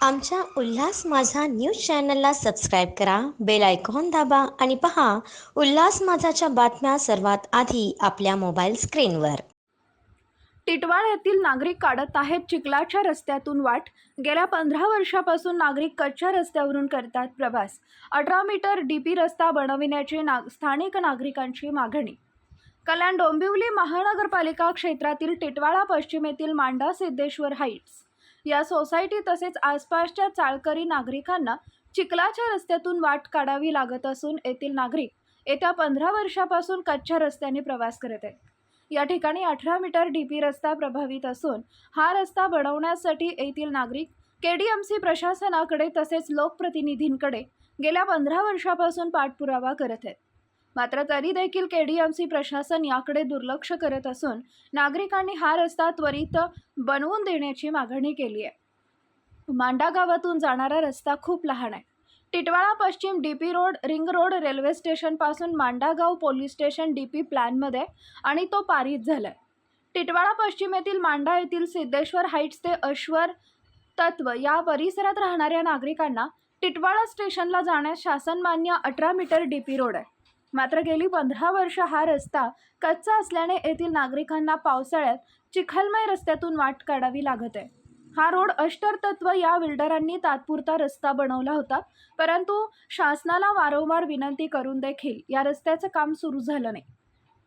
आमच्या उल्हास माझा न्यूज चॅनलला सबस्क्राईब करा, बेल आयकॉन दाबा आणि पहा उल्हास माझाच्या बातम्या सर्वात आधी आपल्या मोबाईल स्क्रीनवर. टिटवाळा येथील नागरिक काढत आहेत चिखलाच्या रस्त्यातून वाट. गेल्या 15 वर्षापासून नागरिक कच्च्या रस्त्यावरून करतात प्रवास. 18 मीटर डीपी रस्ता बनविण्याची स्थानिक नागरिकांची मागणी. कल्याण डोंबिवली महानगरपालिका क्षेत्रातील टिटवाळा पश्चिम येथील मांडा सिद्धेश्वर हाईट्स या सोसायटी तसेच आसपासच्या चाळकरी नागरिकांना चिखलाच्या रस्त्यातून वाट काढावी लागत असून येथील नागरिक येत्या 15 वर्षापासून कच्च्या रस्त्याने प्रवास करत आहेत. या ठिकाणी 18 मीटर डीपी रस्ता प्रभावित असून हा रस्ता बनवण्यासाठी येथील नागरिक केडीएमसी प्रशासनाकडे तसेच लोकप्रतिनिधींकडे गेल्या 15 वर्षापासून पाठपुरावा करत आहेत. मात्र तरी देखील केडीएमसी प्रशासन याकडे दुर्लक्ष करत असून नागरिकांनी हा रस्ता त्वरित बनवून देण्याची मागणी केली आहे. मांडा गावातून जाणारा रस्ता खूप लहान आहे. टिटवाळा पश्चिम DP road ring road railway station पासून मांडागाव पोलीस स्टेशन डीपी प्लॅनमध्ये आणि तो पारित झालाय. टिटवाळा पश्चिम येथील मांडा येथील सिद्धेश्वर हाईट्स ते अश्वर तत्व या परिसरात राहणाऱ्या नागरिकांना टिटवाळा स्टेशनला जाण्यास शासनमान्य 18 मीटर डीपी रोड आहे. मात्र गेली 15 वर्ष हा रस्ता कच्चा असल्याने येथील नागरिकांना पावसाळ्यात चिखलमय रस्त्यातून वाट काढावी लागत आहे. हा रोड अष्टर तत्व या बिल्डरांनी तात्पुरता रस्ता बनवला होता, परंतु शासनाला वारंवार विनंती करून देखील या रस्त्याचं काम सुरू झालं नाही.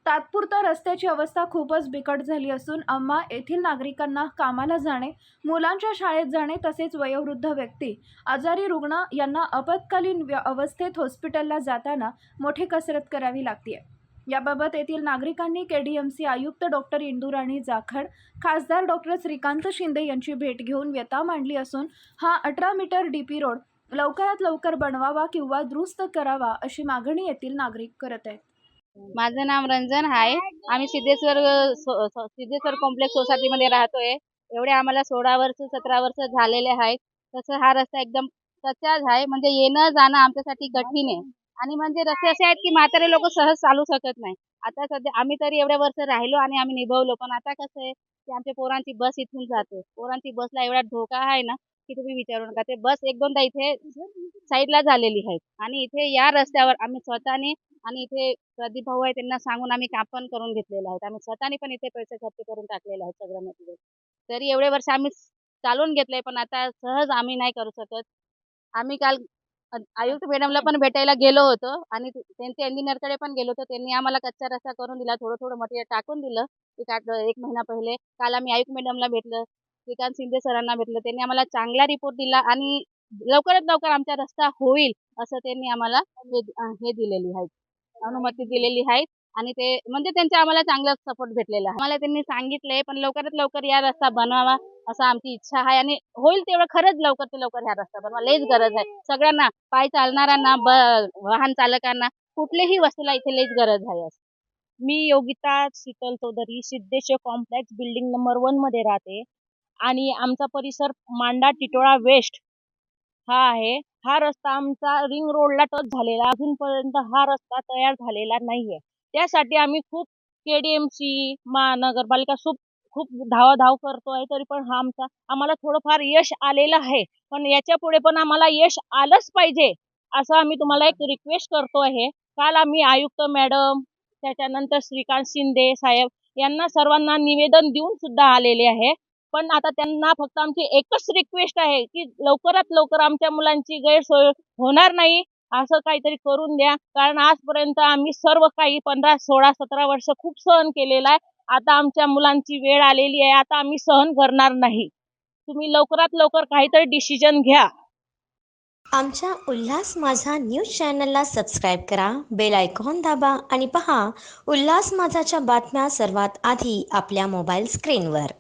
तात्पुरता रस्त्याची अवस्था खूपच बिकट झाली असून आम्हा येथील नागरिकांना कामाला जाणे, मुलांच्या शाळेत जाणे तसेच वयोवृद्ध व्यक्ती, आजारी रुग्ण यांना आपत्कालीन अवस्थेत हॉस्पिटलला जाताना मोठी कसरत करावी लागते. याबाबत येथील नागरिकांनी केडीएमसी आयुक्त डॉक्टर इंदुराणी जाखड, खासदार डॉक्टर श्रीकांत शिंदे यांची भेट घेऊन व्यथा मांडली असून हा 18 मीटर डीपी रोड लवकरात लवकर बनवावा किंवा दुरुस्त करावा अशी मागणी येथील नागरिक करत आहेत. माझं नाव रंजन आहे. आम्ही सिद्धेश्वर कॉम्प्लेक्स सोसायटीमध्ये राहतोय. एवढे आम्हाला 16 वर्ष 17 वर्ष झालेले आहेत. तसं हा रस्ता एकदम कच्चाच आहे, म्हणजे येणं जाणं आमच्यासाठी कठीण आहे. आणि म्हणजे रस्ते असे आहेत की म्हातारे लोक सहज चालू शकत नाही. आता सध्या आम्ही तरी एवढे वर्ष राहिलो आणि आम्ही निभवलो, पण आता कसं आहे की आमच्या पोरांची बस इथून जाते. पोरांची बसला एवढा धोका आहे ना की तुम्ही विचारू नका. ते बस एक दोनदा इथे साईडला झालेली आहे आणि इथे या रस्त्यावर आम्ही स्वतःने आणि इथे प्रदीप भाऊ आहे त्यांना सांगून आम्ही कापण करून घेतलेलं आहे. आम्ही स्वतःने पण इथे पैसे खर्च करून टाकलेले आहेत सगळं मटेरियल. तरी एवढे वर्ष आम्ही चालवून घेतलंय, पण आता सहज आम्ही नाही करू शकत. आम्ही काल आयुक्त मॅडमला पण भेटायला गेलो होतो आणि त्यांच्या इंजिनियरकडे पण गेलो होतो. त्यांनी आम्हाला कच्चा रस्ता करून दिला, थोडं मटेरियल टाकून दिलं. एक महिना पहिले काल आम्ही आयुक्त मॅडमला भेटलं, श्रीकांत शिंदे सरांना भेटलं. त्यांनी आम्हाला चांगला रिपोर्ट दिला आणि लवकरात लवकर आमचा रस्ता होईल असं त्यांनी आम्हाला हे दिलेली आहे, अनुमती दिलेली आहे. आणि ते म्हणजे त्यांचा आम्हाला चांगला सपोर्ट भेटलेला आहे. आम्हाला त्यांनी सांगितलंय, पण लवकरात लवकर या रस्ता बनवावा असं आमची इच्छा आहे आणि होईल तेवढं खरंच लवकर ते लवकर ह्या रस्ता बनवा. लईच गरज आहे सगळ्यांना, पाय चालणाऱ्यांना, वाहन चालकांना, कुठल्याही वस्तूला इथे लईच गरज आहे. मी Yogita Sheetal Chaudhari Siddheshwar complex building number 1 मध्ये राहते आणि आमचा परिसर मांडा टिटोळा वेस्ट हा आहे. हा रस्ता आमचा रिंग रोडला टच झालेला, अजूनपर्यंत हा रस्ता तयार झालेला नाहीये. त्यासाठी आम्ही खूप केडीएमसी महानगरपालिका खूप धावाधाव करतोय, तरी पण हा आम्हाला थोडंफार यश आलेलं आहे. पण याच्या पुढे पण आम्हाला यश आलंच पाहिजे असं आम्ही तुम्हाला एक रिक्वेस्ट करतो आहे. काल आम्ही आयुक्त मॅडम, त्याच्यानंतर श्रीकांत शिंदे साहेब यांना सर्वांना निवेदन देऊन सुद्धा आलेले आहे. पण आता त्यांना फक्त आमची एकच रिक्वेस्ट आहे की लवकरात लवकर आमच्या मुलांची गैरसोय होणार नाही असं काहीतरी करून द्या. कारण आजपर्यंत आम्ही सर्व काही 15, 16, 17 वर्ष खूप सहन केलेलं आहे. आता आमच्या मुलांची वेळ आलेली आहे. आता आम्ही सहन करणार नाही. तुम्ही लवकरात लवकर काहीतरी डिसिजन घ्या. आमच्या उल्हास माझा न्यूज चॅनलला सबस्क्राईब करा, बेल आयकॉन दाबा आणि पहा उल्हास माझाच्या बातम्या सर्वात आधी आपल्या मोबाईल स्क्रीनवर.